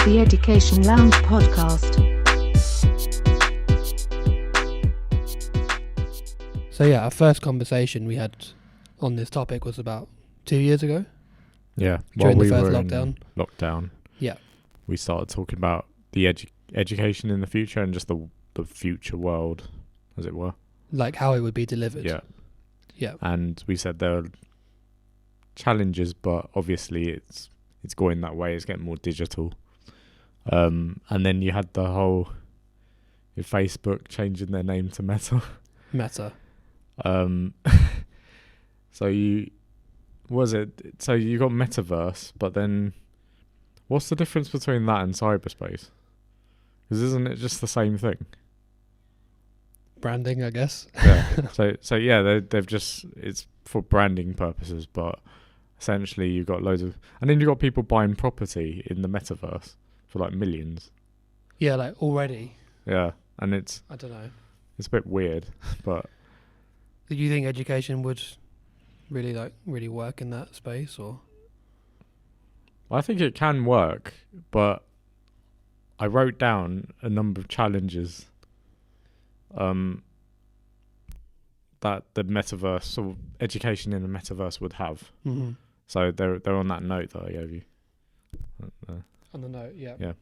the Education Lounge podcast. So yeah, our first conversation we had on this topic was about 2 years ago. Yeah, During while the we first were lockdown. in lockdown. Yeah. We started talking about the education in the future and just the future world, as it were. Like how it would be delivered. Yeah. Yeah. And we said there are challenges, but obviously it's going that way. It's getting more digital. And then you had the whole Facebook changing their name to Meta. Meta. So you got Metaverse, but then what's the difference between that and cyberspace? Because isn't it just the same thing? Branding, I guess. Yeah. So yeah, they've just, it's for branding purposes, but essentially you've got loads of, and then you've got people buying property in the Metaverse for like millions. Yeah, like already. Yeah, and I don't know. it's a bit weird, but Do you think education would really work in that space, or? I think it can work, but I wrote down a number of challenges that the Metaverse or education in the Metaverse would have. Mm-hmm. So they're on that note that I gave you. On the note, yeah. Yeah.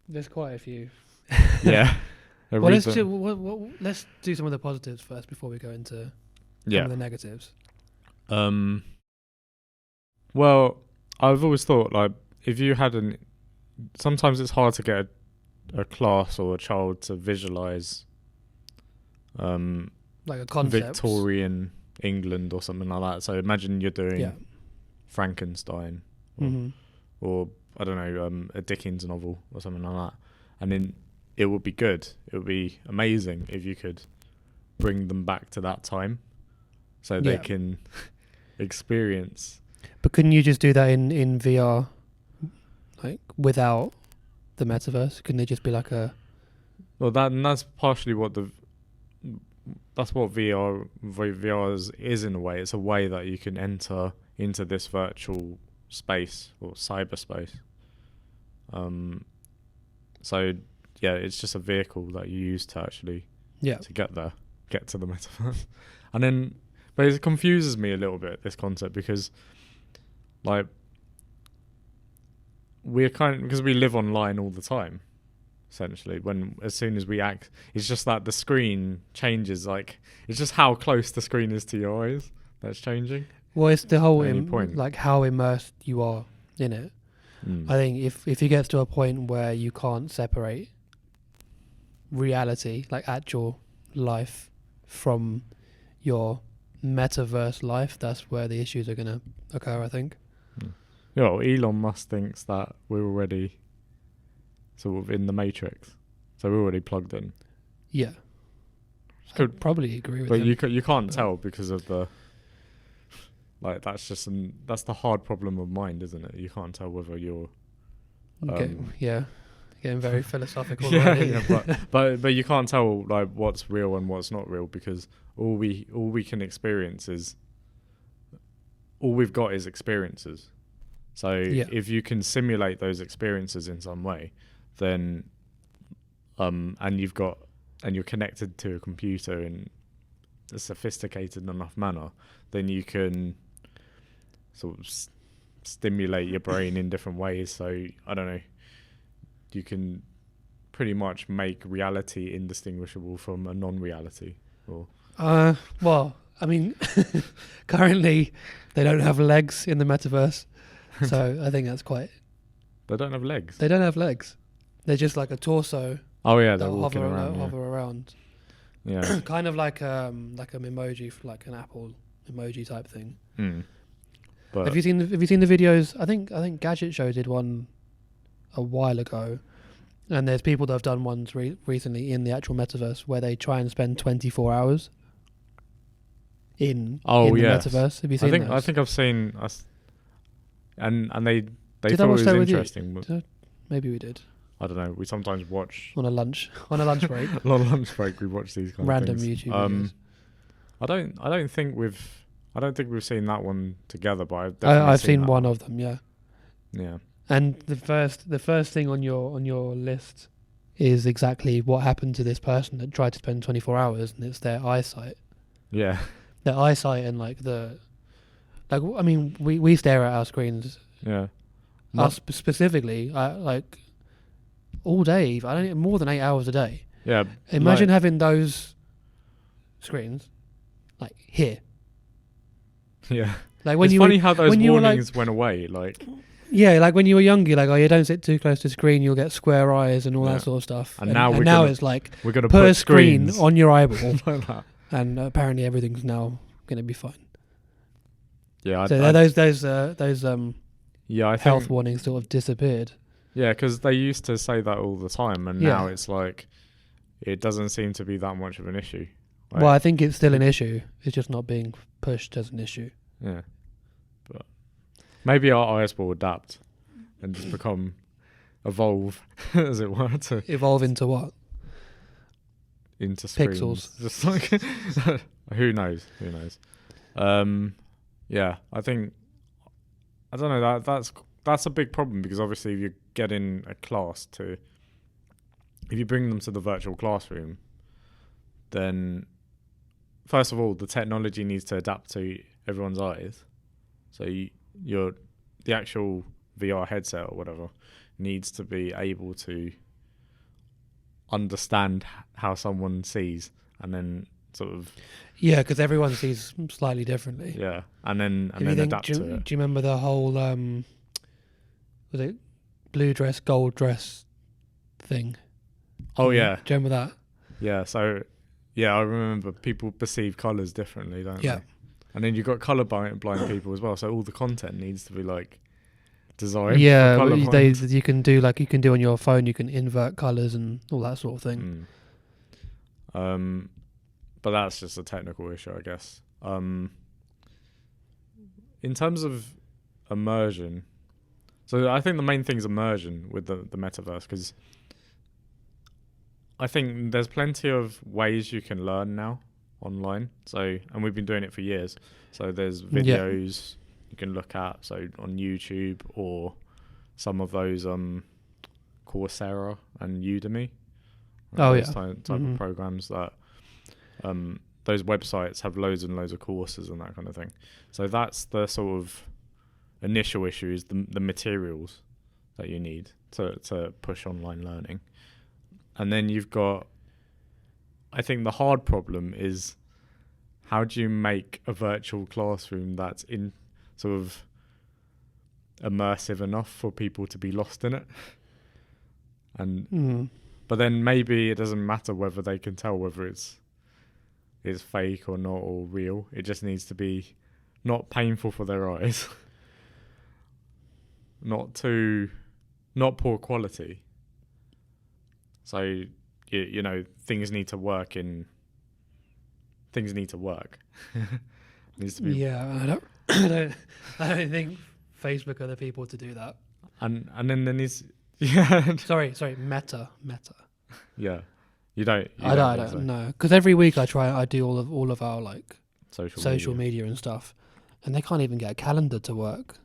There's quite a few. Yeah. Well, let's do some of the positives first before we go into some of the negatives. Well, I've always thought, like, if you had sometimes it's hard to get a class or a child to visualize like a concept. Victorian England or something like that. So imagine you're doing Frankenstein or I don't know, a Dickens novel or something like that. And then it would be good. It would be amazing if you could bring them back to that time so they can experience. But couldn't you just do that in VR, like without the Metaverse? Couldn't it just be like a... Well, that's partially what that's what VR is in a way. It's a way that you can enter into this virtual space or cyberspace. So yeah, it's just a vehicle that you use to actually to get to the Metaverse. And then, but it confuses me a little bit, this concept, because like because we live online all the time. Essentially, as soon as we act, it's just that the screen changes. Like, it's just how close the screen is to your eyes that's changing. Well, it's the whole point. like how immersed you are in it. I think if it gets to a point where you can't separate reality, like actual life, from your metaverse life, that's where the issues are going to occur, I think. Yeah, well, Elon Musk thinks that we're already sort of in the Matrix, so we're already plugged in. Yeah, I'd probably agree with him. But you can't tell because of the that's the hard problem of mind, isn't it? You can't tell whether you're getting very philosophical. But you can't tell like what's real and what's not real, because all we can experience is all we've got is experiences. So if you can simulate those experiences in some way, then and you're connected to a computer in a sophisticated enough manner, then you can sort of stimulate your brain in different ways. So I don't know, you can pretty much make reality indistinguishable from a non-reality. Or well, I mean, currently they don't have legs in the Metaverse, so I think that's quite. They don't have legs. They don't have legs. They're just like a torso. Oh yeah, they're walking around. Hover around. Yeah. Kind of like an emoji, for like an Apple emoji type thing. But have you seen the videos? I think Gadget Show did one a while ago, and there's people that have done ones recently in the actual Metaverse where they try and spend 24 hours in the Metaverse. Have you seen those? I think I've seen us, and they did thought it was interesting. Maybe we did. I don't know. We sometimes watch on a lunch break. On a lunch break, we watch these kind random of things. YouTube videos. I don't think we've seen that one together, but I've seen one of them. Yeah. Yeah. And the first thing on your list is exactly what happened to this person that tried to spend 24 hours, and it's their eyesight. Yeah. Their eyesight and I mean, we stare at our screens. Yeah. Us specifically, like all day. I don't more than 8 hours a day. Yeah. Imagine having those screens like here. Yeah. Like when it's you funny were, how those when you were, warnings went away. Like. Yeah, like when you were younger, like, oh, you don't sit too close to the screen, you'll get square eyes and all that sort of stuff. And now it's like we're gonna per put screen screens on your eyeball, like that. And apparently everything's now going to be fine. Yeah. So those I health think, warnings sort of disappeared. Yeah, because they used to say that all the time, and now it's like it doesn't seem to be that much of an issue. Like, Well, I think it's still an issue. It's just not being pushed as an issue. Yeah, but maybe our eyes will adapt and just evolve, as it were, to Evolve into what? into screens. Pixels. Just like who knows? Who knows? Yeah, I don't know. That's a big problem, because obviously if you're getting a class if you bring them to the virtual classroom, then first of all the technology needs to adapt to everyone's eyes. So the actual VR headset or whatever needs to be able to understand how someone sees, and then sort of Yeah, because everyone sees slightly differently. and then adapt to it. Do you remember the whole was it blue dress, gold dress thing? Oh yeah, Do you remember that? yeah. So yeah, I remember people perceive colours differently, don't Yeah. they? And then you've got colour blind people as well. So all the content needs to be like designed. Yeah, for colourblind. you can do on your phone. You can invert colours and all that sort of thing. But that's just a technical issue, I guess. In terms of immersion, so I think the main thing is immersion with the metaverse, because I think there's plenty of ways you can learn now online. So, and we've been doing it for years. So there's videos you can look at, so on YouTube, or some of those Coursera and Udemy. Those type of programs that those websites have loads and loads of courses and that kind of thing. So that's the sort of initial issue, is the materials that you need to push online learning. And then you've got, I think the hard problem is, how do you make a virtual classroom that's in sort of immersive enough for people to be lost in it? And but then maybe it doesn't matter whether they can tell whether it's fake or not, or real. It just needs to be not painful for their eyes, not poor quality. So you know, things need to work. Needs to be. Yeah, I don't think Facebook are the people to do that. And then there needs. Yeah. Sorry, Meta. Yeah. You don't. I don't know, because every week I do all of our like social media and stuff, and they can't even get a calendar to work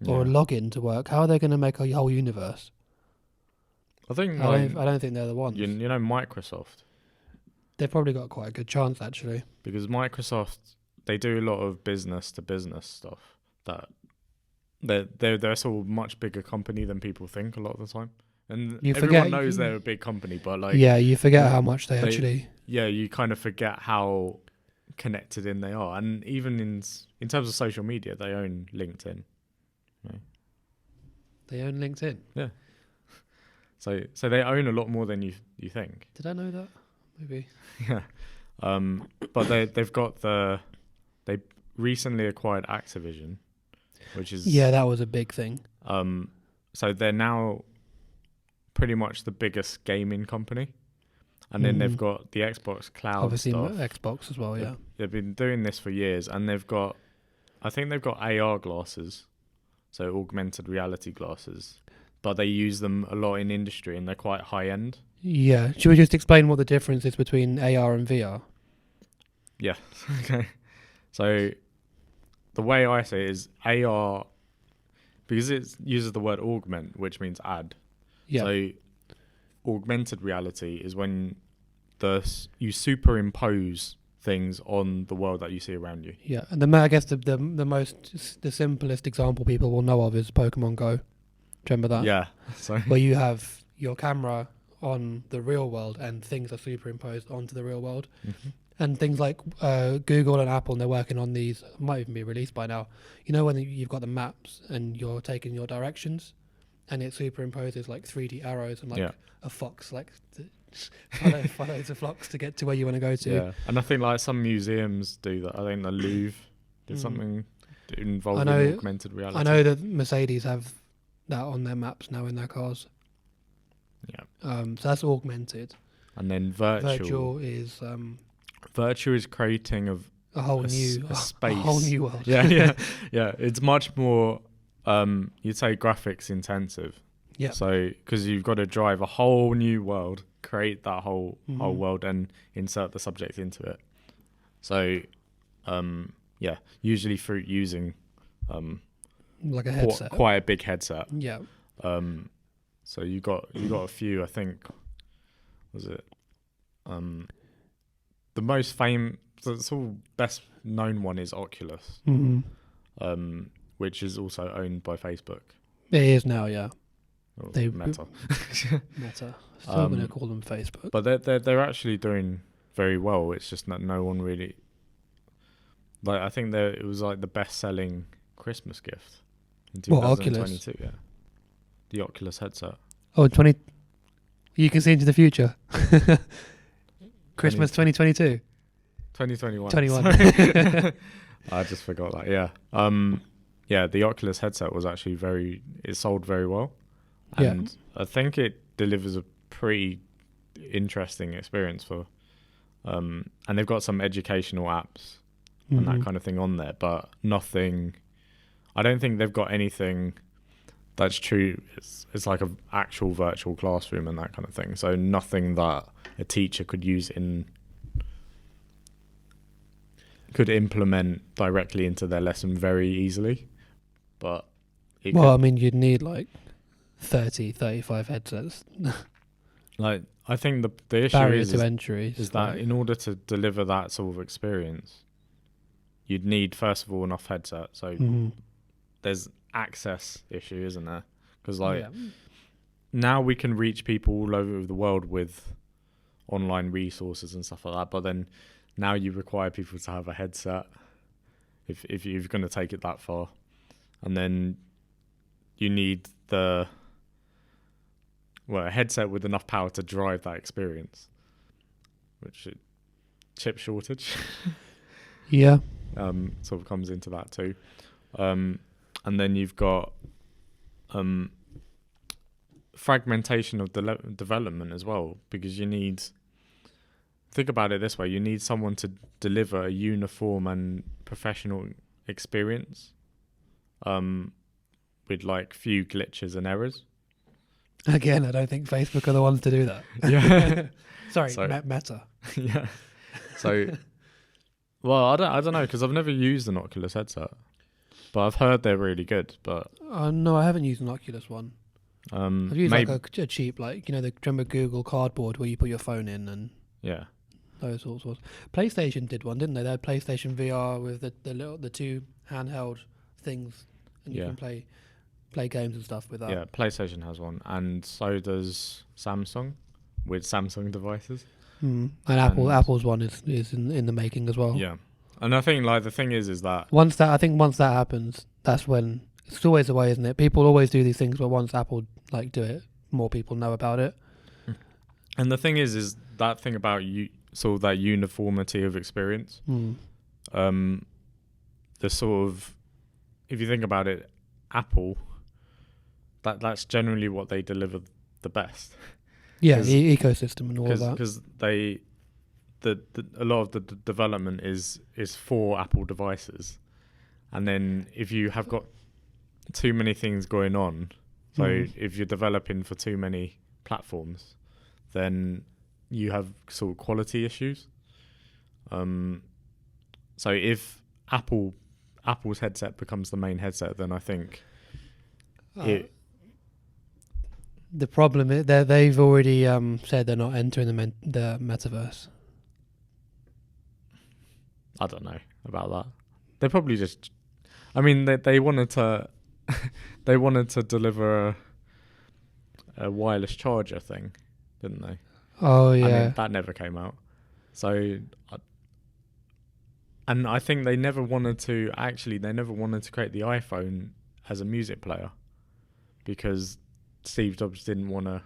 or a login to work. How are they going to make a whole universe? I think I don't think they're the ones. You know Microsoft. They've probably got quite a good chance, actually, because Microsoft, they do a lot of business to business stuff. That they're sort of much bigger company than people think a lot of the time. And everyone knows they're a big company, but like... Yeah, you forget how much they actually... Yeah, you kind of forget how connected in they are. And even in terms of social media, they own LinkedIn. Right? They own LinkedIn? Yeah. So they own a lot more than you think. Did I know that? Maybe. Yeah. But they recently acquired Activision, which is... Yeah, that was a big thing. So they're now pretty much the biggest gaming company, and then they've got the Xbox Cloud, obviously stuff. Xbox as well. Yeah, they've been doing this for years, and I think they've got AR glasses, so augmented reality glasses, but they use them a lot in industry, and they're quite high end. Yeah, should we just explain what the difference is between AR and VR? Yeah. Okay. So the way I say it is, AR, because it uses the word augment, which means add. Yeah. So augmented reality is when you superimpose things on the world that you see around you. Yeah, and I guess the simplest example people will know of is Pokemon Go. Do you remember that? Yeah. So where you have your camera on the real world and things are superimposed onto the real world. Mm-hmm. And things like Google and Apple, and they're working on these, might even be released by now. You know when you've got the maps and you're taking your directions and it superimposes like 3D arrows and like a fox like follows the fox to get to where you want to go to. Yeah, and I think like some museums do that. I think the Louvre did something involving augmented reality. I know that Mercedes have that on their maps now in their cars. Yeah. So that's augmented. And then virtual is creating a whole new space, a whole new world. Yeah. It's much more you'd say graphics intensive. Yeah. So because you've got to drive a whole new world, create that whole world, and insert the subject into it. So usually through using like a headset, quite a big headset. Yeah. So you got a few. I think was it the most famous, the sort of best known one is Oculus, which is also owned by Facebook. It is now, yeah. Meta. Meta. Still going to call them Facebook. But they're actually doing very well. It's just that no one really, like, I think it was like the best selling Christmas gift in 2022. Yeah, the Oculus headset. Oh, you can see into the future. Christmas 2022. 2021. 21. I just forgot that. Yeah. The Oculus headset was actually it sold very well. And I think it delivers a pretty interesting experience for, and they've got some educational apps and that kind of thing on there, but nothing, I don't think they've got anything that's true. It's like an actual virtual classroom and that kind of thing. So nothing that a teacher could implement directly into their lesson very easily. But I mean, you'd need like 35 headsets. Like, I think the issue barrier to entry is that in order to deliver that sort of experience, you'd need, first of all, enough headsets. So there's access issue, isn't there? Because now we can reach people all over the world with online resources and stuff like that, but then now you require people to have a headset if you're going to take it that far, and then you need a headset with enough power to drive that experience, which chip shortage sort of comes into that too. And then you've got fragmentation of development as well, because think about it this way, you need someone to deliver a uniform and professional experience with like few glitches and errors. Again, I don't think Facebook are the ones to do that. Yeah. Sorry, Meta. Yeah. So, well, I don't know, because I've never used an Oculus headset, but I've heard they're really good. But no, I haven't used an Oculus one. I've used like a cheap, like, you know, remember Google Cardboard where you put your phone in and those sorts of. PlayStation did one, didn't they? They had PlayStation VR with the two handheld things, and you can play games and stuff with that. Yeah, PlayStation has one, and so does Samsung with Samsung devices. And Apple's one is in the making as well. Yeah, and I think like the thing is that once that happens, that's when it's always the way, isn't it? People always do these things, but once Apple do it, more people know about it. And the thing is that thing about sort of that uniformity of experience. The sort of, if you think about it, Apple, that's generally what they deliver the best. Yeah, the ecosystem and all of that. Because a lot of the development is for Apple devices, and then if you have got too many things going on, so if you're developing for too many platforms, then you have sort of quality issues. So if Apple's headset becomes the main headset, then I think The problem is they've already said they're not entering the metaverse. I don't know about that. They probably just. I mean, they wanted to. They wanted to deliver a wireless charger thing, didn't they? Oh yeah. And that never came out. So, and I think they never wanted to create the iPhone as a music player because Steve Jobs didn't want to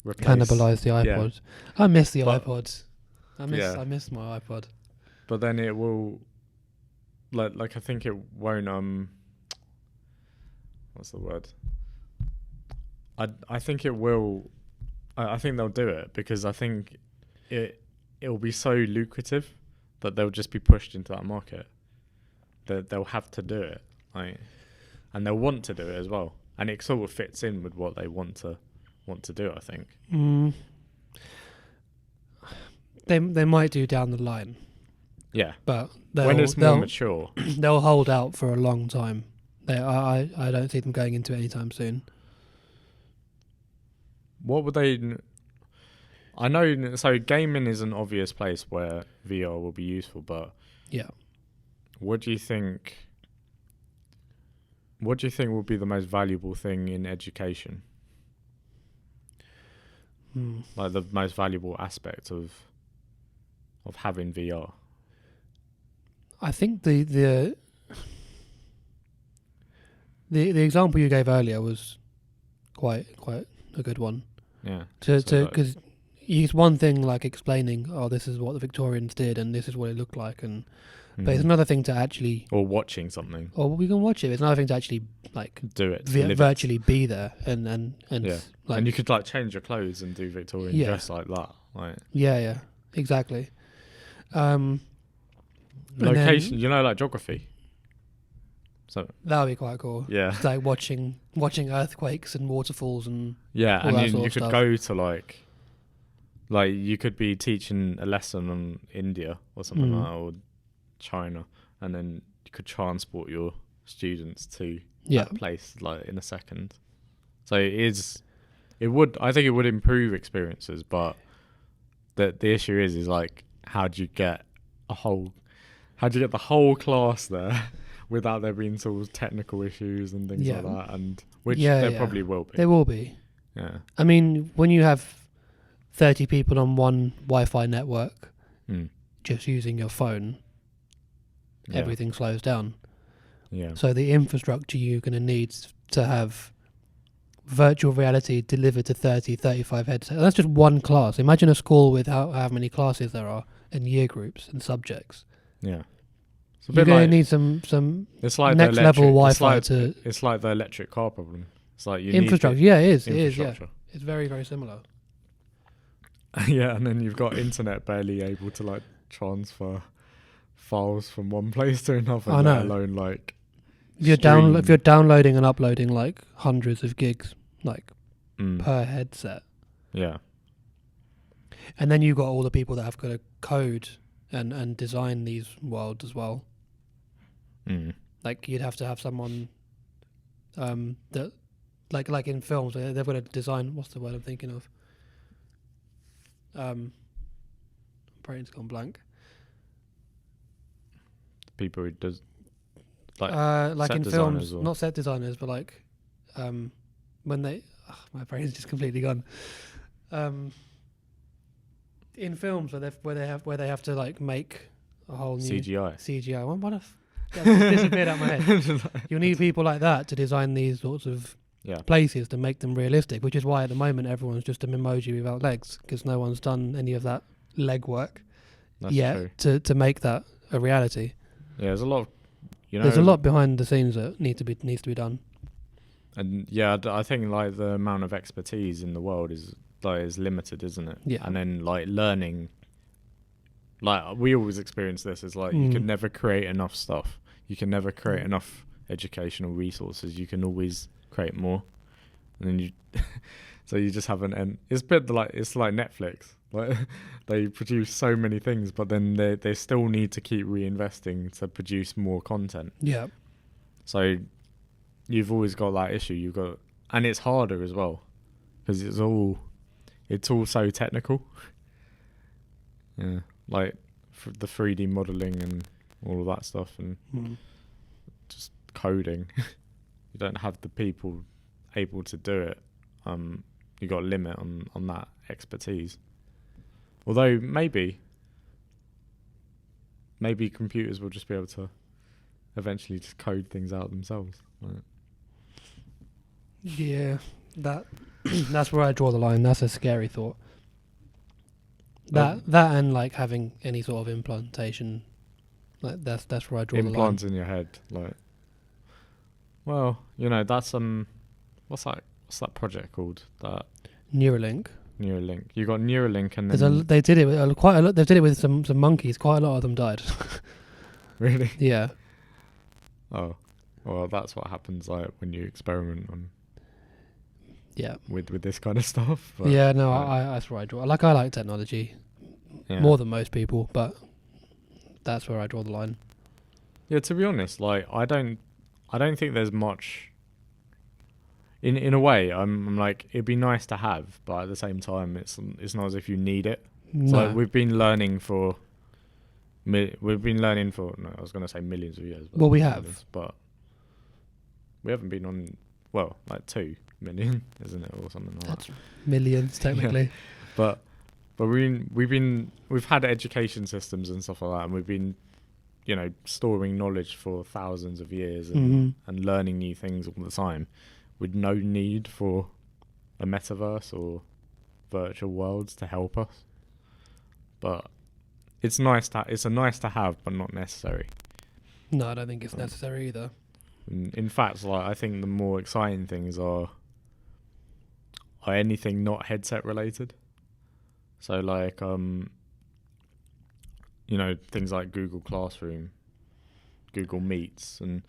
cannibalize the iPods. Yeah. I miss the iPods. I miss my iPod. But then it will, like I think it won't. What's the word? I think it will. I think they'll do it because I think it will be so lucrative that they'll just be pushed into that market. That they'll have to do it, and they'll want to do it as well. And it sort of fits in with what they want to do. I think. They might do down the line. Yeah, but when it's more mature, they'll hold out for a long time. I don't see them going into it anytime soon. What would they? I know. So gaming is an obvious place where VR will be useful, but yeah. What do you think will be the most valuable thing in education? Like the most valuable aspect of having VR? I think the example you gave earlier was quite a good one. Yeah. Because it's one thing like explaining, oh, this is what the Victorians did and this is what it looked like, but it's another thing to actually or watching something. Or we can watch it. It's another thing to actually like do it, virtually be there and yeah. Like, and you could like change your clothes and do Victorian dress like that. Like yeah, exactly. Location, like geography. So that would be quite cool. Yeah, it's like watching earthquakes and waterfalls and and you could go to like you could be teaching a lesson on India or something like that, or China, and then you could transport your students to that place like in a second. So I think it would improve experiences, but the issue is like how do you get the whole class there without there being sort of technical issues and things like that, and which there probably will be. There will be. Yeah. I mean, when you have 30 people on one Wi-Fi network, just using your phone, everything slows down. Yeah. So the infrastructure you're going to need to have virtual reality delivered to 35 headsets. That's just one class. Imagine a school with how many classes there are and year groups and subjects. Yeah. You're going to need some it's like next level Wi-Fi to... It's like the electric car problem. It's like you infrastructure. need it is. Yeah. It's very, very similar. Yeah, and then you've got internet barely able to like transfer files from one place to another, let alone like if you're downloading and uploading like hundreds of gigs like per headset. Yeah. And then you've got all the people that have got to code and design these worlds as well. Like you'd have to have someone that like in films they've got to design, what's the word I'm thinking of? Brain's gone blank. People who does like in films, not set designers, but like when they my brain's just completely gone. In films where they have to like make a whole new CGI. What if that disappeared out of my head? You'll need people like that to design these sorts of places to make them realistic, which is why at the moment everyone's just an emoji without legs, because no one's done any of that leg work yet to make that a reality. Yeah, there's a lot of, there's a lot behind the scenes that needs to be done. And I think like the amount of expertise in the world is limited, isn't it? Yeah. And then like learning, like we always experience this, is like you can never create enough stuff. You can never create enough educational resources. You can always create more, and then so you just have an end. It's like Netflix. Like they produce so many things, but then they still need to keep reinvesting to produce more content. Yeah. So you've always got that issue. And it's harder as well because it's all so technical. Yeah, like the 3D modeling and all of that stuff, and just coding. You don't have the people able to do it. You got a limit on that expertise. Although maybe computers will just be able to eventually just code things out themselves. Right? Yeah, that's where I draw the line. That's a scary thought. That and like having any sort of implantation, like that's where I draw the line. Implants in your head, like. Well, that's what's that project called? That Neuralink. You got Neuralink, and then they did it with quite a lot. They did it with some monkeys. Quite a lot of them died. Really? Yeah. Oh, well, that's what happens like when you experiment on. Yeah. With this kind of stuff. But yeah, no, that's where I draw. I like technology more than most people, but that's where I draw the line. Yeah, to be honest, like I don't think there's much. In a way, I'm like, it'd be nice to have, but at the same time, it's not as if you need it. No. So like, we've been learning for. I was going to say millions of years. Well, we have, but we haven't been on. Well, like 2 million, isn't it, or something like That's that? Millions technically. Yeah. But we've had education systems and stuff like that, and we've been, storing knowledge for thousands of years and learning new things all the time, with no need for a metaverse or virtual worlds to help us. But it's a nice to have, but not necessary. No, I don't think it's necessary either. In fact, like I think the more exciting things are anything not headset related. So like things like Google Classroom, Google Meets, and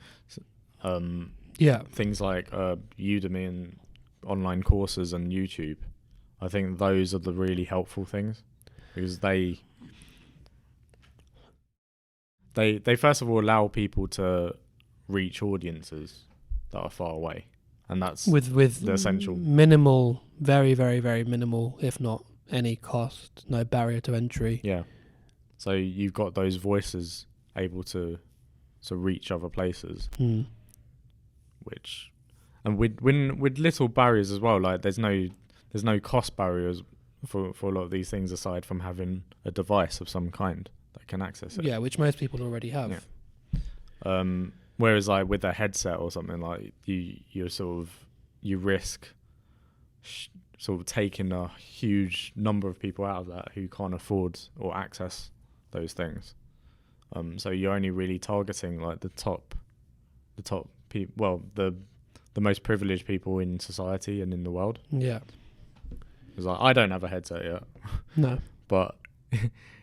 things like Udemy and online courses and YouTube. I think those are the really helpful things, because they first of all allow people to reach audiences that are far away, and that's with the essential minimal, very, very, very minimal, if not any cost, no barrier to entry. Yeah, so you've got those voices able to reach other places, which, and with little barriers as well. Like there's no cost barriers for a lot of these things, aside from having a device of some kind that can access it. Yeah, which most people already have. Yeah. Whereas like with a headset or something, like you risk sort of taking a huge number of people out of that who can't afford or access those things. So you're only really targeting like the top people, well, the most privileged people in society and in the world. Yeah. It's like, I don't have a headset yet. No. But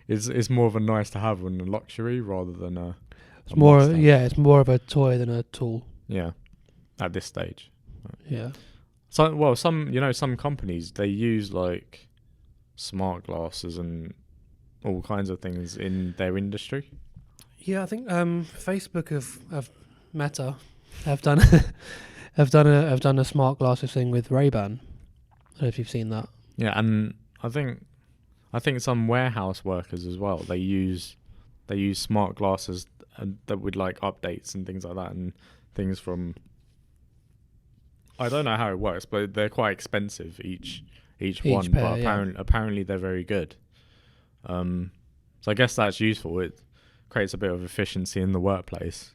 it's more of a nice to have and a luxury rather than a. It's more, it's more of a toy than a tool. Yeah, at this stage. Yeah. So, some companies, they use like smart glasses and all kinds of things in their industry. Yeah, I think Facebook have Meta have done have done a smart glasses thing with Ray-Ban. I don't know if you've seen that. Yeah, and I think some warehouse workers as well, they use smart glasses that would like updates and things like that, and things from, I don't know how it works, but they're quite expensive each one, pair, but apparently they're very good. So I guess that's useful. It creates a bit of efficiency in the workplace,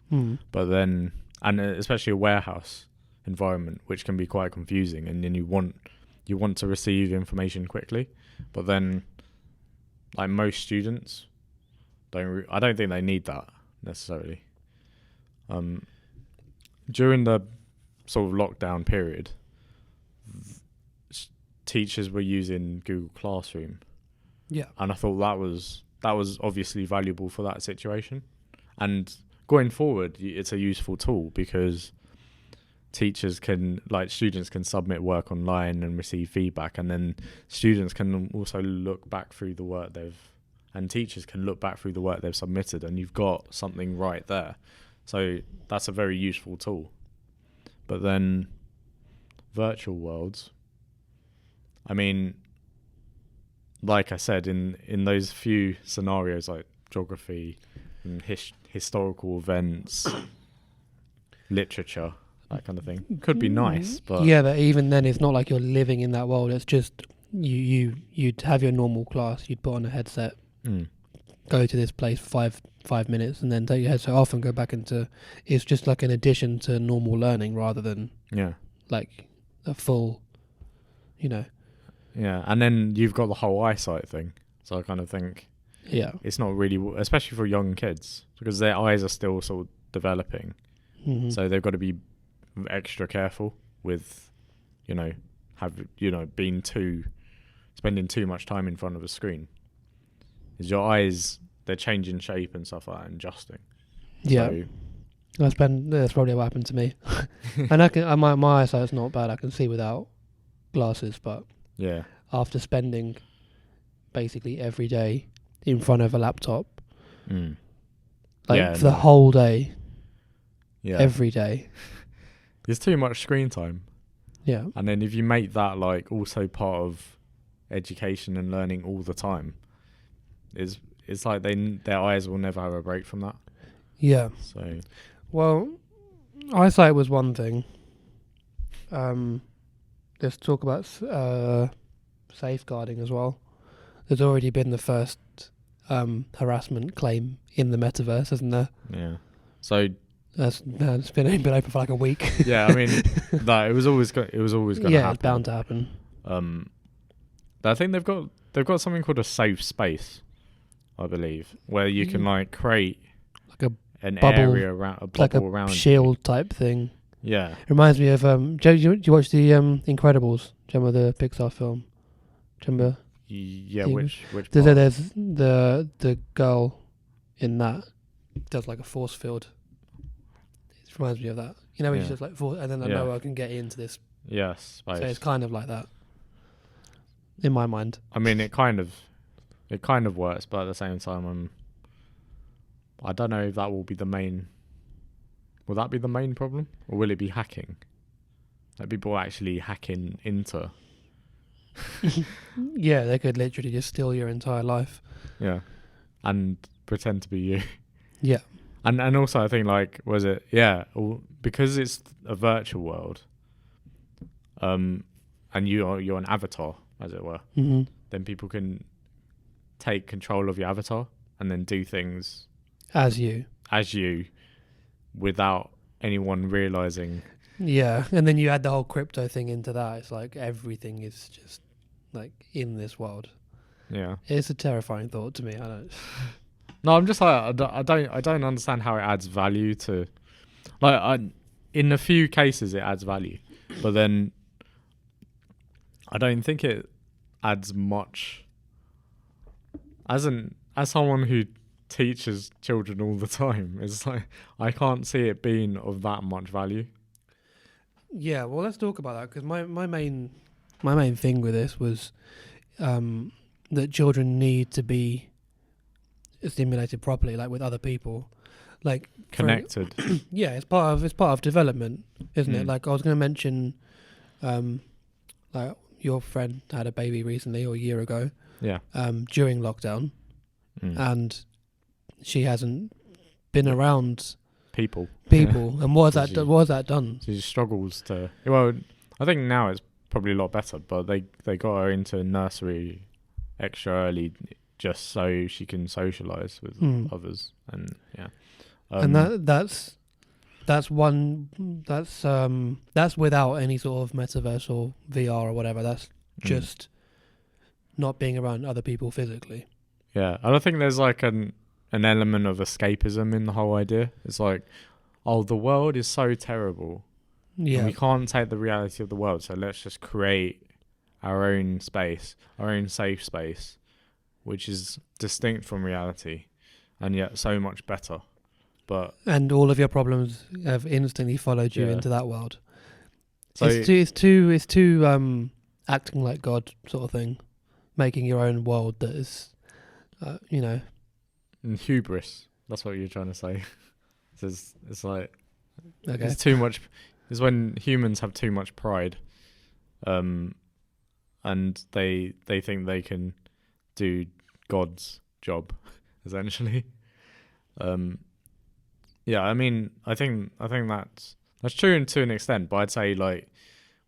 but then, and especially a warehouse environment, which can be quite confusing, and then you want to receive information quickly, but then like most students I don't think they need that necessarily. During the sort of lockdown period, teachers were using Google Classroom. Yeah. And I thought that was obviously valuable for that situation. And going forward, it's a useful tool because students can submit work online and receive feedback, and then students can also look back through the work and teachers can look back through the work they've submitted, and you've got something right there. So that's a very useful tool. But then virtual worlds, I mean, like I said, in those few scenarios like geography and historical events, literature, that kind of thing, could be nice. But yeah, but even then, it's not like you're living in that world. It's just you'd have your normal class. You'd put on a headset, go to this place for five minutes, and then take your headset off and go back into. It's just like an addition to normal learning rather than like a full, Yeah, and then you've got the whole eyesight thing. So I kind of think it's not really, especially for young kids, because their eyes are still sort of developing. Mm-hmm. So they've got to be extra careful with, spending too much time in front of a screen. Because your eyes, they're changing shape and stuff like that and adjusting. Yeah. So, that's probably what happened to me. And I can my eyesight's not bad. I can see without glasses, but after spending basically every day in front of a laptop, for the whole day, every day, there's too much screen time. Yeah. And then if you make that like also part of education and learning all the time, it's like their eyes will never have a break from that. Yeah. So, well, eyesight was one thing. Let's talk about safeguarding as well. There's already been the first harassment claim in the Metaverse, hasn't there? Yeah. So it's been open for like a week. Yeah, I mean, it was always going to happen. Yeah, it's bound to happen. But I think they've got something called a safe space, I believe, where you can like create like an bubble, area around a bubble like around a shield you. type thing. Yeah, it reminds me of do you watch the Incredibles? Do you remember the Pixar film? Do you remember? Yeah, which part? There's the girl in that does like a force field. It reminds me of that. When she's just like force, and then the Noah can get into this. Yes, so it's kind of like that. In my mind. I mean, it kind of works, but at the same time, I don't know if that will be the main. Will that be the main problem, or will it be hacking? Like people actually hacking into. Yeah, they could literally just steal your entire life. Yeah, and pretend to be you. Yeah, and also I think because it's a virtual world, and you're an avatar, as it were. Mm-hmm. Then people can take control of your avatar and then do things as you, without anyone realizing. Yeah, and then you add the whole crypto thing into that. It's like everything is just like in this world. Yeah, it's a terrifying thought to me. I don't. No, I'm just like I don't understand how it adds value to. Like, in a few cases it adds value, but then I don't think it adds much. As someone who teaches children all the time, it's like I can't see it being of that much value. Yeah, well, let's talk about that, because my main thing with this was that children need to be stimulated properly, like with other people, like connected. Yeah, it's part of development, isn't it? Like I was going to mention, like your friend had a baby recently or a year ago. Yeah. During lockdown, and she hasn't been around people. And what has that done? She struggles to. Well, I think now it's probably a lot better, but they got her into nursery extra early just so she can socialise with others, and and that's without any sort of metaverse or VR or whatever. That's just not being around other people physically. Yeah, I don't think there's like an element of escapism in the whole idea. It's like, oh, the world is so terrible. Yeah, and we can't take the reality of the world, so let's just create our own space, our own safe space, which is distinct from reality, and yet so much better. And all of your problems have instantly followed you into that world. So it's too acting like God sort of thing, making your own world that is, hubris. That's what you're trying to say. It's like okay. It's too much. is when humans have too much pride, and they think they can do God's job, essentially. Yeah, I mean, I think that's true to an extent, but I'd say like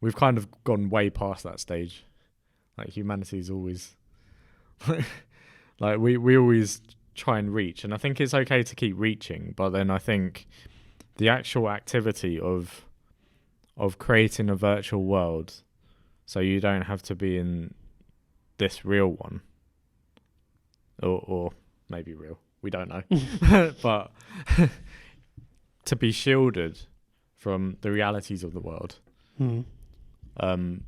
we've kind of gone way past that stage. Like humanity's always like we always try and reach, and I think it's okay to keep reaching, but then I think the actual activity of creating a virtual world so you don't have to be in this real one, or maybe real, we don't know, but to be shielded from the realities of the world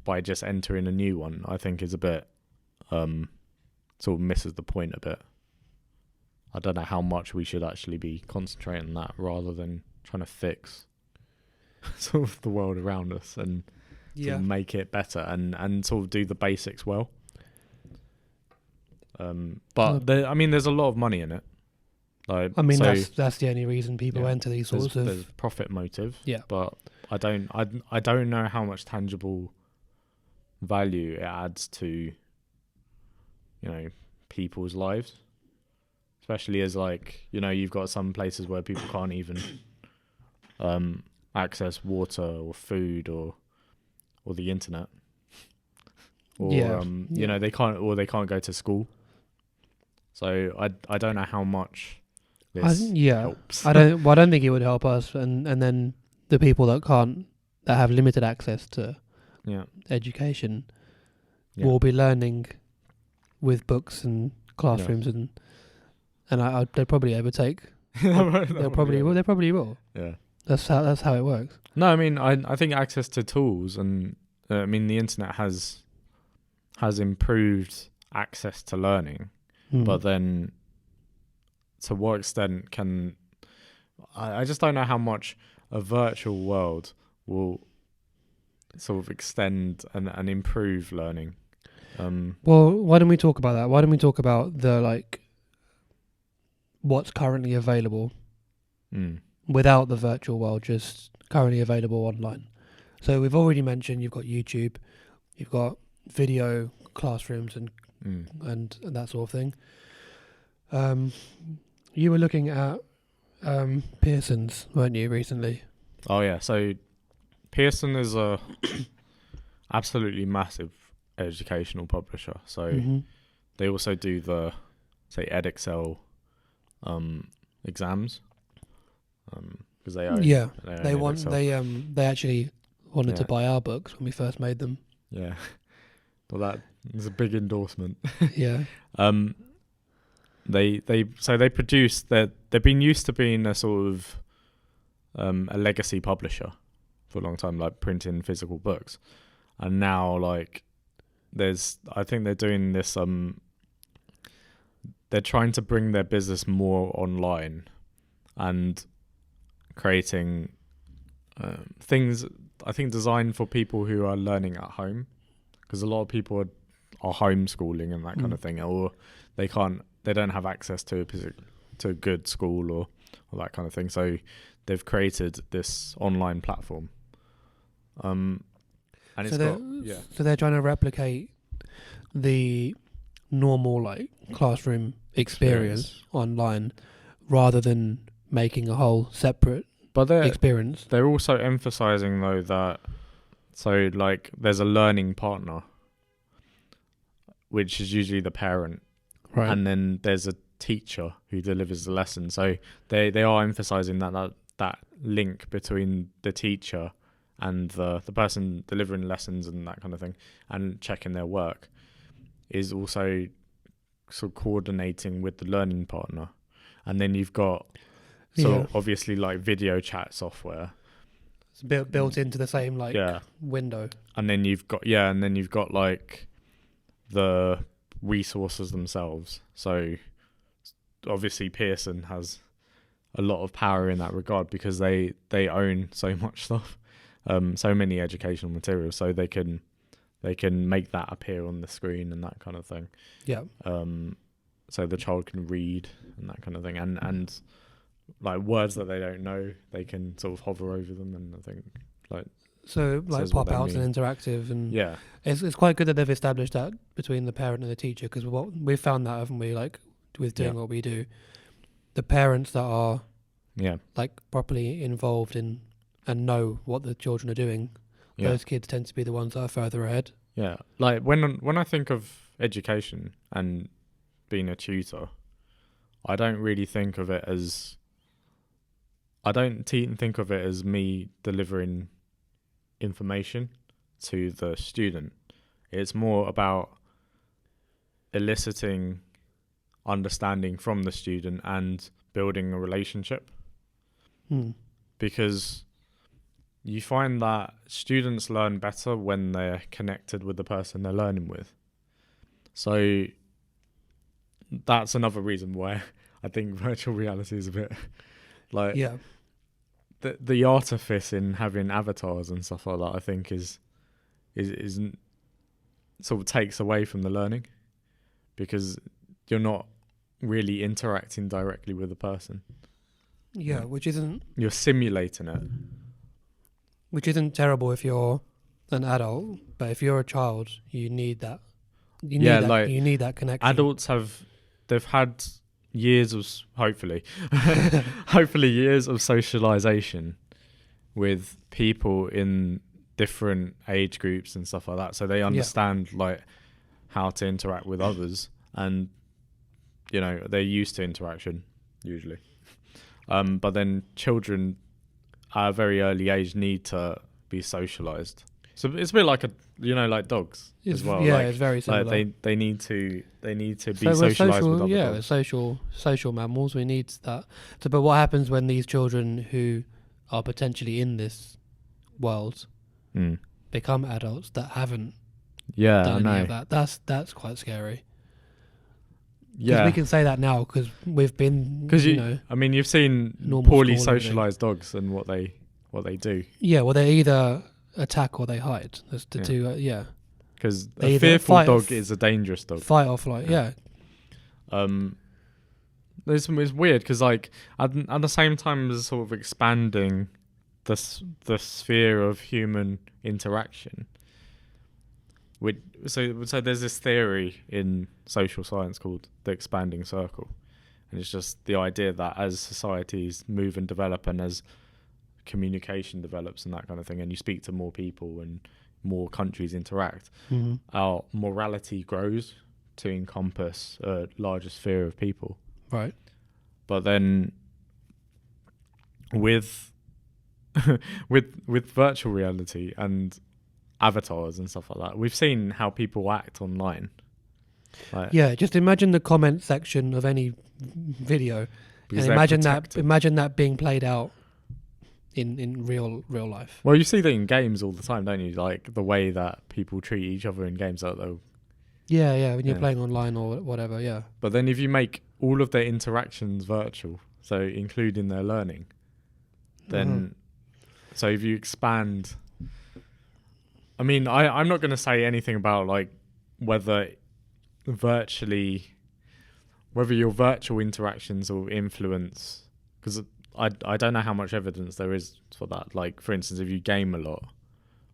by just entering a new one, I think is a bit sort of misses the point a bit. I don't know how much we should actually be concentrating on that rather than trying to fix sort of the world around us and sort of make it better and sort of do the basics well. But there's a lot of money in it. Like, I mean, that's the only reason people enter these sorts of. There's profit motive. Yeah. But I don't know how much tangible value it adds to, people's lives. Especially as you've got some places where people can't even access water or food or the internet. Or they can't go to school. So I don't know how much this helps. I don't think it would help us, and then the people that have limited access to education will be learning with books and classrooms and they'll probably overtake. They probably will. Yeah, that's how it works. No, I mean I think access to tools and the internet has improved access to learning, but then to what extent can I just don't know how much a virtual world will sort of extend and improve learning. Well, why don't we talk about that? Why don't we talk about the what's currently available without the virtual world, just currently available online. So we've already mentioned you've got YouTube, you've got video classrooms and that sort of thing. You were looking at Pearson's, weren't you, recently? Oh yeah, so Pearson is a absolutely massive educational publisher. So they also do the Edexcel exams because they own they actually wanted to buy our books when we first made them. Yeah, well that is a big endorsement. Yeah. They produce they've been used to being a sort of a legacy publisher for a long time, like printing physical books, and now I think they're doing this they're trying to bring their business more online and creating things I think designed for people who are learning at home, because a lot of people are homeschooling and that kind of thing, or they don't have access to a good school or that kind of thing. So they've created this online platform. And so they're trying to replicate the normal classroom experience online rather than making a whole separate experience. They're also emphasizing though that there's a learning partner, which is usually the parent, right? And then there's a teacher who delivers the lesson. So they are emphasizing that link between the teacher and the person delivering lessons and that kind of thing and checking their work is also sort of coordinating with the learning partner. And then you've got obviously video chat software. It's built into the same window. And then you've got the resources themselves. So obviously Pearson has a lot of power in that regard because they own so much stuff, so many educational materials, so they can make that appear on the screen and that kind of thing. Yeah. So the child can read and that kind of thing, and words that they don't know, they can sort of hover over them, and I think pop outs and interactive, and it's quite good that they've established that between the parent and the teacher, because what we've found that, haven't we, like with doing what we do, the parents that are like properly involved in and know what the children are doing, those kids tend to be the ones that are further ahead. Yeah, like when I think of education and being a tutor, I don't really think of it as think of it as me delivering information to the student. It's more about eliciting understanding from the student and building a relationship. Because you find that students learn better when they're connected with the person they're learning with. So that's another reason why I think virtual reality is a bit like the artifice in having avatars and stuff like that, I think is sort of takes away from the learning, because you're not really interacting directly with the person. Yeah, which isn't... You're simulating it. Which isn't terrible if you're an adult, but if you're a child, you need that. You need that connection. Adults they've had years of, hopefully years of socialization with people in different age groups and stuff like that, so they understand like how to interact with others, and they're used to interaction usually. But then children at a very early age need to be socialized. So it's a bit like like dogs as well. Yeah, it's very similar. Like they need to be socialized with other dogs. social mammals. We need that. So, but what happens when these children who are potentially in this world become adults that haven't done any of that? That's quite scary. Yeah, we can say that now because we've been. Because you've seen poorly socialized dogs and what they do. Yeah, well, they either attack or they hide. That's the two. Because a fearful dog is a dangerous dog. Fight or flight. Yeah. It's weird because at the same time as sort of expanding the sphere of human interaction. So there's this theory in social science called the expanding circle, and it's just the idea that as societies move and develop, and as communication develops and that kind of thing, and you speak to more people and more countries interact, our morality grows to encompass a larger sphere of people. Right. But then with virtual reality and avatars and stuff like that, we've seen how people act online. Just imagine the comment section of any video, and imagine that being played out in real life. Well, you see that in games all the time, don't you? Like the way that people treat each other in games, when you're playing online or whatever. But then if you make all of their interactions virtual, so including their learning, then so if you expand. I mean, I'm not going to say anything about whether your virtual interactions will influence, because I don't know how much evidence there is for that. Like, for instance, if you game a lot,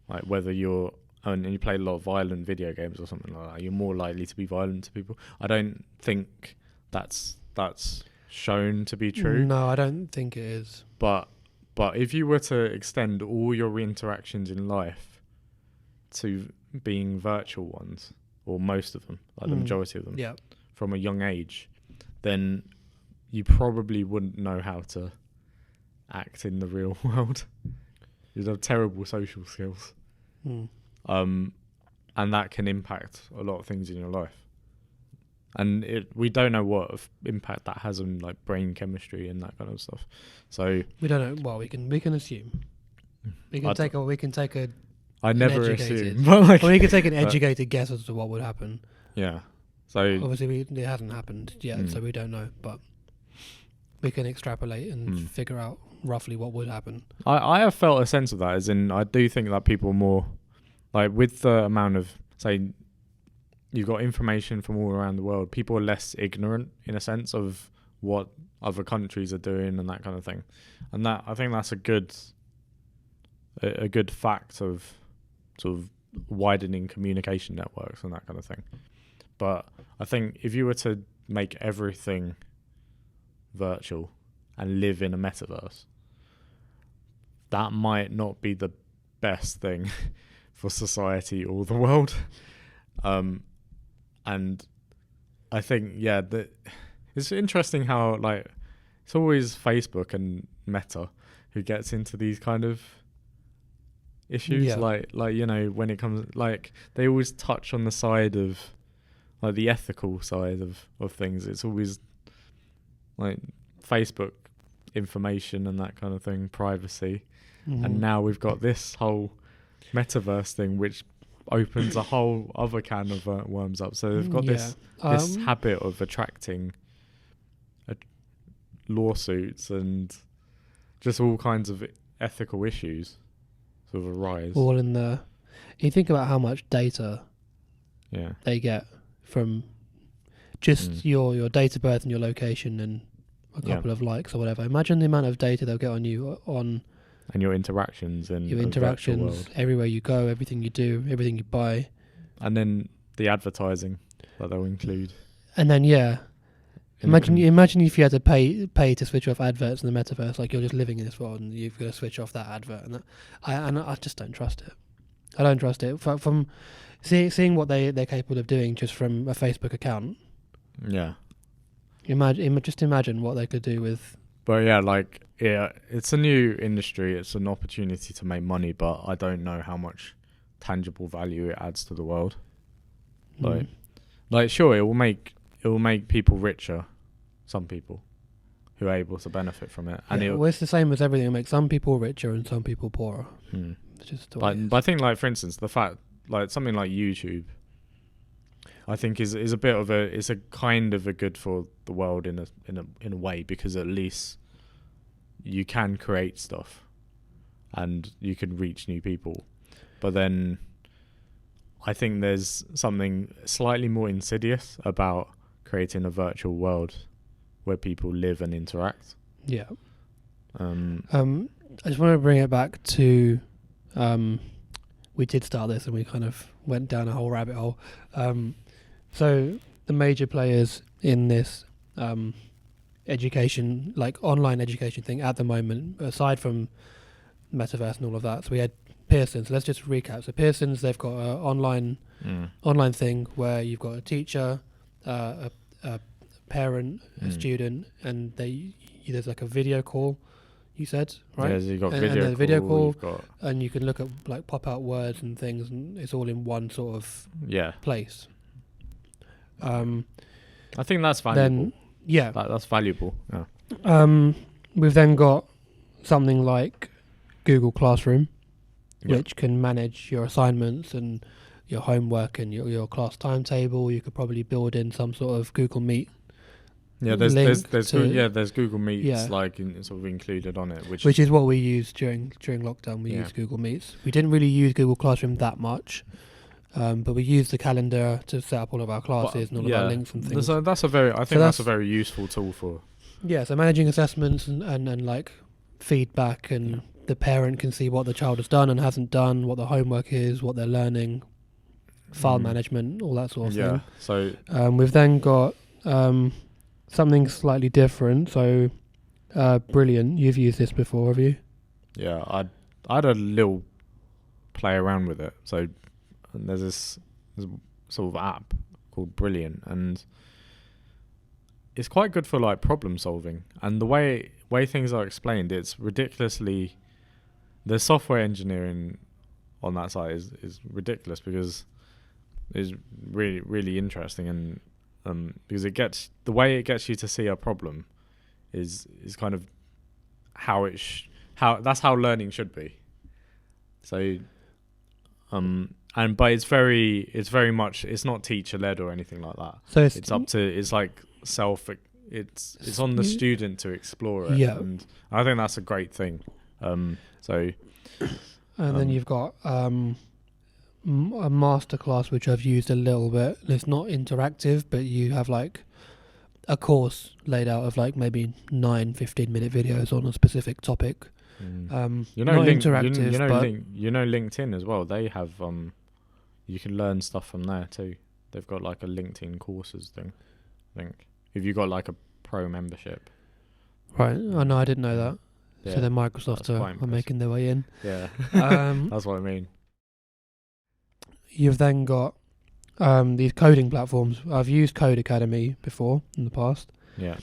like whether and you play a lot of violent video games or something like that, you're more likely to be violent to people. I don't think that's shown to be true. No, I don't think it is. But if you were to extend all your interactions in life to being virtual ones, or most of them, like the majority of them, from a young age, then you probably wouldn't know how to act in the real world. You'd have terrible social skills. And that can impact a lot of things in your life. And we don't know what impact that has on brain chemistry and that kind of stuff. So we don't know. Well, we can assume. We can take a. I never assume, but you can take an educated guess as to what would happen. Yeah. So obviously it hasn't happened yet, so we don't know. But we can extrapolate and figure out roughly what would happen. I have felt a sense of that, as in I do think that people are more with the amount of, say, you've got information from all around the world, people are less ignorant in a sense of what other countries are doing and that kind of thing. And that, I think that's a good a good fact of sort of widening communication networks and that kind of thing. But I think if you were to make everything virtual and live in a metaverse, that might not be the best thing for society or the world. And I think, it's interesting how, like, it's always Facebook and Meta who gets into these kind of issues. Like, you know, when it comes, like, they always touch on the side of, like, the ethical side of things. It's always, like, Facebook information and that kind of thing, privacy. Mm-hmm. And now we've got this whole metaverse thing, which opens a whole other can of worms up. So they've got this habit of attracting lawsuits and just all kinds of ethical issues sort of arise. All in the... You think about how much data they get from just your date of birth and your location and a couple of likes or whatever. Imagine the amount of data they'll get on you and your interactions and your interactions everywhere you go, everything you do, everything you buy, and then the advertising that they'll include. And then imagine if you had to pay to switch off adverts in the metaverse. Like, you're just living in this world and you've got to switch off that advert. And I just don't trust it. I don't trust it from seeing what they're capable of doing just from a Facebook account. Yeah. Imagine what they could do with. But it's a new industry. It's an opportunity to make money, but I don't know how much tangible value it adds to the world. Like sure, it will make people richer, some people who are able to benefit from it. And it's the same as everything. It makes some people richer and some people poorer. It's just the way it is. But I think, like, for instance, the fact, like, something like YouTube, I think is a bit of it's a kind of a good for the world in a way, because at least you can create stuff and you can reach new people. But then I think there's something slightly more insidious about creating a virtual world where people live and interact. Yeah. I just want to bring it back to we did start this and we kind of went down a whole rabbit hole. So the major players in this education, like online education thing at the moment, aside from Metaverse and all of that, so we had Pearson. So let's just recap. So Pearson's, they've got an online thing where you've got a teacher, a parent, a student, and there's like a video call. You said, right? Yeah, so you've got and video call, and you can look at, like, pop out words and things, and it's all in one sort of place. I think that's valuable. Then, that's valuable. Yeah. We've then got something like Google Classroom, which can manage your assignments and your homework and your class timetable. You could probably build in some sort of Google Meet. Yeah, there's Google Meets sort of included on it, which is what we used during lockdown. We used Google Meets. We didn't really use Google Classroom that much, but we used the calendar to set up all of our classes and all of our links and things. That's a very useful tool for. Yeah, so managing assessments and like feedback, and the parent can see what the child has done and hasn't done, what the homework is, what they're learning, file management, all that sort of thing. So we've then got something slightly different. So Brilliant, you've used this before, have you? Yeah, I had a little play around with it. So there's this sort of app called Brilliant, and it's quite good for, like, problem solving. And the way things are explained, it's ridiculously, the software engineering on that side is ridiculous, because it's really, really interesting. And because the way it gets you to see a problem is kind of how that's how learning should be. So but it's very much, it's not teacher led or anything like that. So it's on the student to explore it. Yeah. And I think that's a great thing. And then you've got a masterclass, which I've used a little bit. It's not interactive, but you have, like, a course laid out of, like, maybe 9 15-minute videos on a specific topic. You know, not interactive. You know LinkedIn as well. They have you can learn stuff from there too. They've got like a LinkedIn courses thing. I think if you got like a pro membership. Right. Oh no, I didn't know that. Yeah, so then Microsoft are making their way in. Yeah. That's what I mean. You've then got these coding platforms. I've used Code Academy before in the past. Yeah.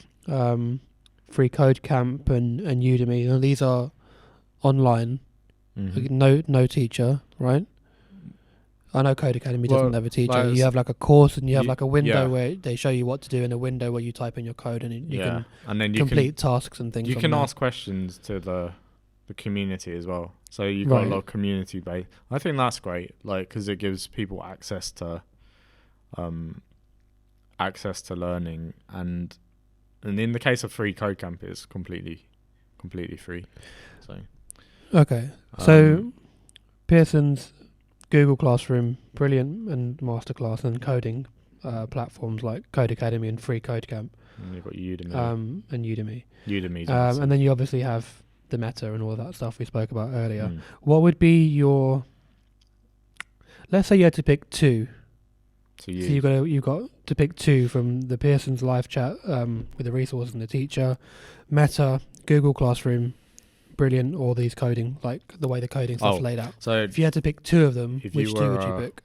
Free Code Camp and Udemy. And these are online. Mm-hmm. No teacher, right? I know Code Academy doesn't have a teacher. You have like a course and you have like a window where they show you what to do, and a window where you type in your code and you can complete tasks and things. You can ask questions to the community as well. So you've got a lot of community base. I think that's great, like, because it gives people access to learning, and in the case of Free Code Camp, it's completely free. So okay, so Pearson's Google Classroom, brilliant, and Masterclass and coding platforms like Code Academy and Free Code Camp. And you've got Udemy. And Udemy. Udemy's and then you obviously have the Meta and all that stuff we spoke about earlier. What would be your... Let's say you had to pick two. So you've got to pick two from the Pearson's live chat with the resource and the teacher, Meta, Google Classroom, brilliant, all these coding, like the way the coding stuff's laid out. So if you had to pick two of them, which two would you pick?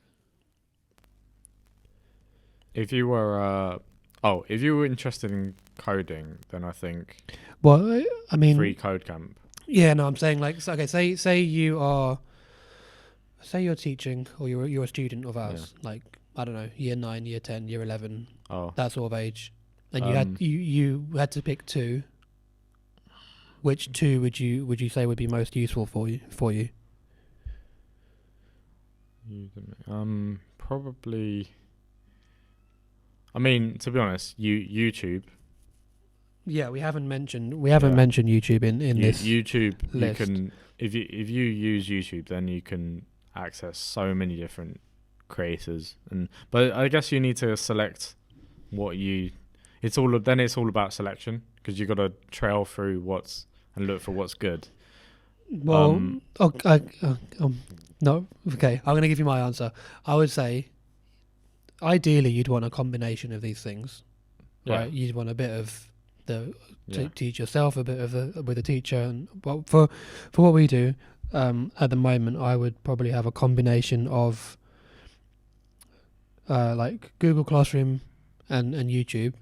If you were interested in coding, then I think. Well, I mean, Free Code Camp. Yeah, no, I'm saying like, okay, say you're teaching, or you're a student of ours, like, I don't know, year 9, year 10, year 11, that sort of age, and you had to pick two. Which two would you say would be most useful for you? Probably. I mean, to be honest, YouTube. Yeah, we haven't mentioned YouTube in this YouTube list. You can, if you use YouTube, then you can access so many different creators, but I guess you need to select what you. It's all about selection, because you got to trail through and look for what's good. Well, no, okay. I'm going to give you my answer. I would say, ideally, you'd want a combination of these things, right? You'd want a bit of teach yourself, a bit of with a teacher, and for what we do at the moment, I would probably have a combination of like Google Classroom and YouTube,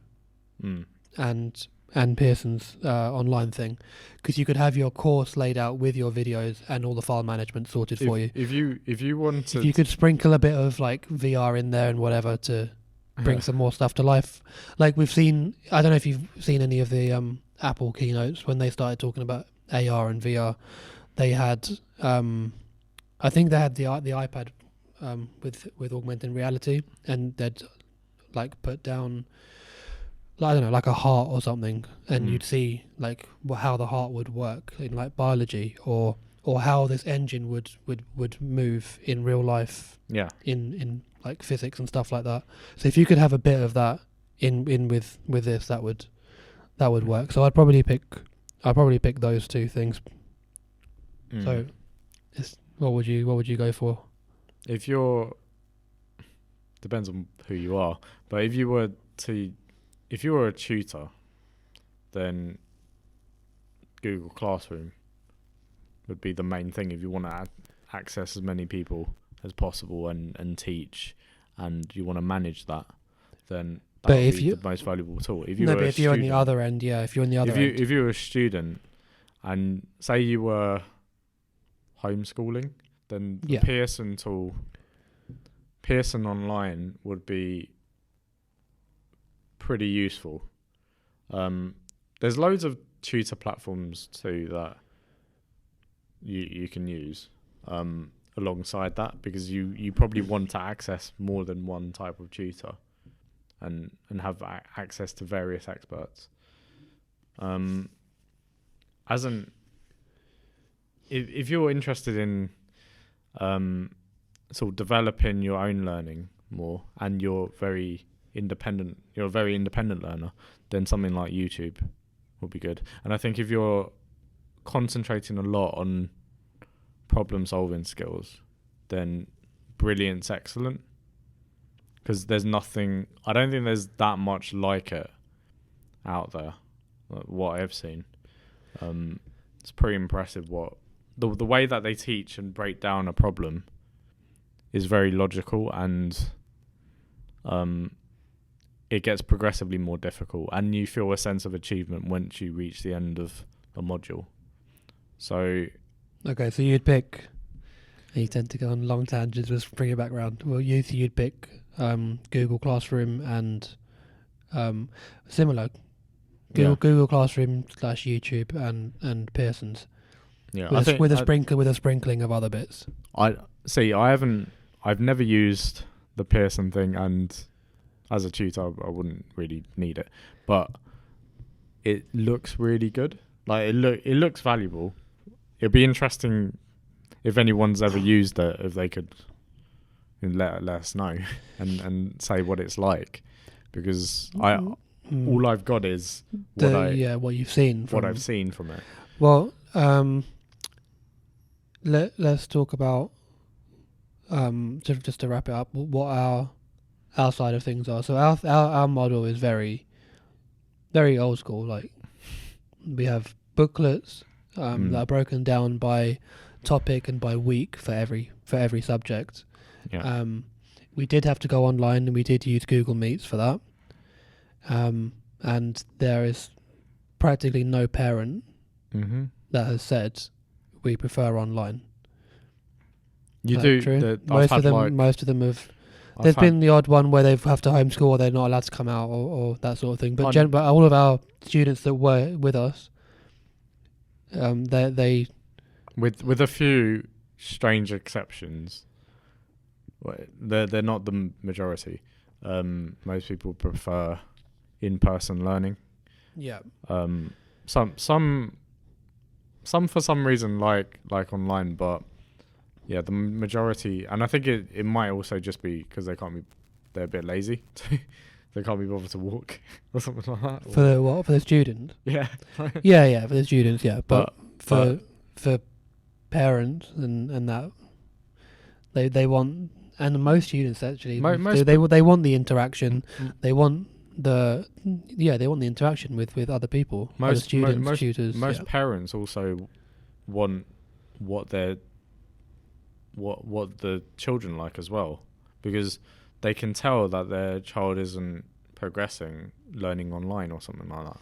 and Pearson's online thing, because you could have your course laid out with your videos and all the file management sorted for you. If you wanted, if you could sprinkle a bit of like VR in there and whatever to bring some more stuff to life, like we've seen. I don't know if you've seen any of the Apple keynotes when they started talking about AR and VR. They had, I think they had the iPad with augmented reality, and they'd like put down, I don't know, like a heart or something, and you'd see like how the heart would work in like biology, or how this engine would move in real life. Yeah. In like physics and stuff like that. So if you could have a bit of that in with this, that would work. So I'd probably pick those two things. So, what would you go for? If you're, depends on who you are, but if you were a tutor, then Google Classroom would be the main thing. If you want to access as many people as possible and teach, and you want to manage that, then that would be the most valuable tool. If you're on the other end, if you're on the other end. If you're a student, and say you were homeschooling, then the Pearson tool, Pearson Online, would be pretty useful. There's loads of tutor platforms too that you can use alongside that, because you probably want to access more than one type of tutor and have access to various experts. If you're interested in sort of developing your own learning more, and you're a very independent learner, then something like YouTube will be good. And I think if you're concentrating a lot on problem solving skills, then brilliant's excellent. Because I don't think there's that much like it out there, like what I've seen. It's pretty impressive what the way that they teach and break down a problem is very logical, and it gets progressively more difficult, and you feel a sense of achievement once you reach the end of a module. So okay, so you'd pick, and you tend to go on long tangents, just bring it back around. Well, you'd pick Google Classroom and similar Google Classroom / YouTube and Pearson's. Yeah, with a sprinkling of other bits. I've never used the Pearson thing, and as a tutor I wouldn't really need it, but it looks really good. Like it looks valuable. It'd be interesting if anyone's ever used it, if they could let us know and say what it's like, because all I've got is what you've seen from what I've seen from it. Well, let's talk about just to wrap it up, what our side of things are. So our model is very, very old school. Like, we have booklets that are broken down by topic and by week for every subject. Yeah. We did have to go online, and we did use Google Meets for that. And there is practically no parent that has said we prefer online. You do. True? Most of them have. There's been the odd one where they have to homeschool, or they're not allowed to come out, or that sort of thing. But but all of our students that were with us, they with a few strange exceptions, they're not the majority. Most people prefer in-person learning. Yeah. Some for some reason like online, but yeah, the majority, and I think it might also just be because they're a bit lazy. They can't be bothered to walk or something like that. For the students? Yeah. yeah, for the students, yeah. But for parents and that, they want, and most students actually, they want the interaction. They want the interaction with other people, other students, tutors. Most parents also want what the children like as well, because they can tell that their child isn't progressing learning online or something like that.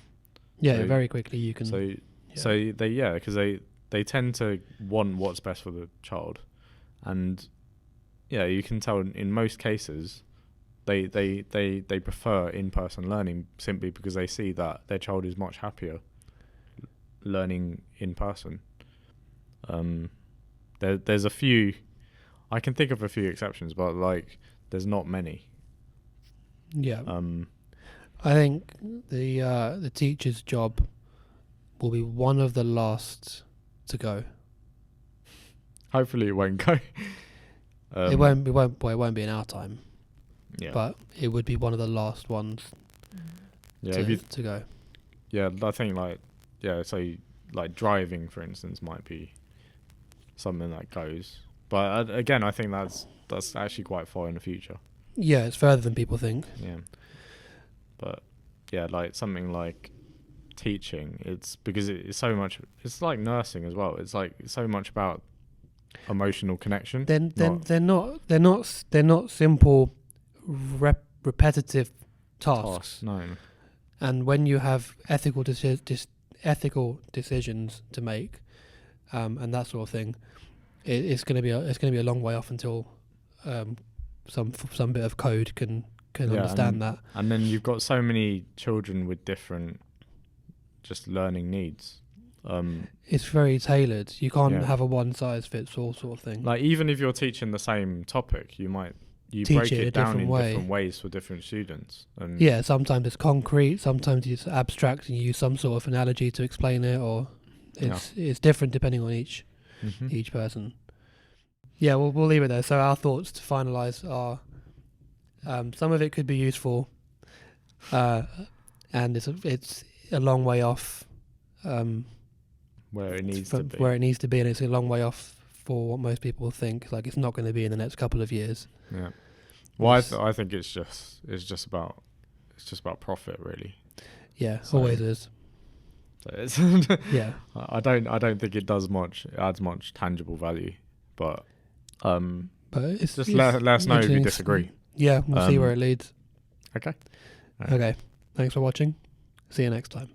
Yeah, so very quickly you can. So because they tend to want what's best for the child, and yeah, you can tell in most cases they prefer in-person learning simply because they see that their child is much happier learning in person. There's a few, I can think of a few exceptions, but like there's not many. Yeah. I think the teacher's job will be one of the last to go. Hopefully it won't go. It won't be in our time. Yeah. But it would be one of the last ones to go. Yeah, I think so like driving, for instance, might be something that goes. But again, I think that's actually quite far in the future. Yeah, it's further than people think. Yeah. But yeah, like something like teaching, it's because it's so much, it's like nursing as well. It's like so much about emotional connection. They're not simple repetitive tasks. No. And when you have ethical decisions to make, and that sort of thing, it's going to be a long way off until some bit of code can understand that. And then you've got so many children with different just learning needs. It's very tailored. You can't have a one size fits all sort of thing. Like even if you're teaching the same topic, you break it down in different ways for different students. And yeah, sometimes it's concrete, sometimes it's abstract, and you use some sort of analogy to explain it, or it's different depending on each person. Yeah, we'll leave it there. So our thoughts to finalise are, some of it could be useful, and it's a long way off. where it needs to be. Where it needs to be, and it's a long way off for what most people think. Like, it's not going to be in the next couple of years. Yeah. Well, I think it's just about profit, really. Yeah, always is. So yeah. I don't think it does much. It adds much tangible value, but it's just let us know if you disagree. Yeah, we'll see where it leads. Okay. Okay. Thanks for watching. See you next time.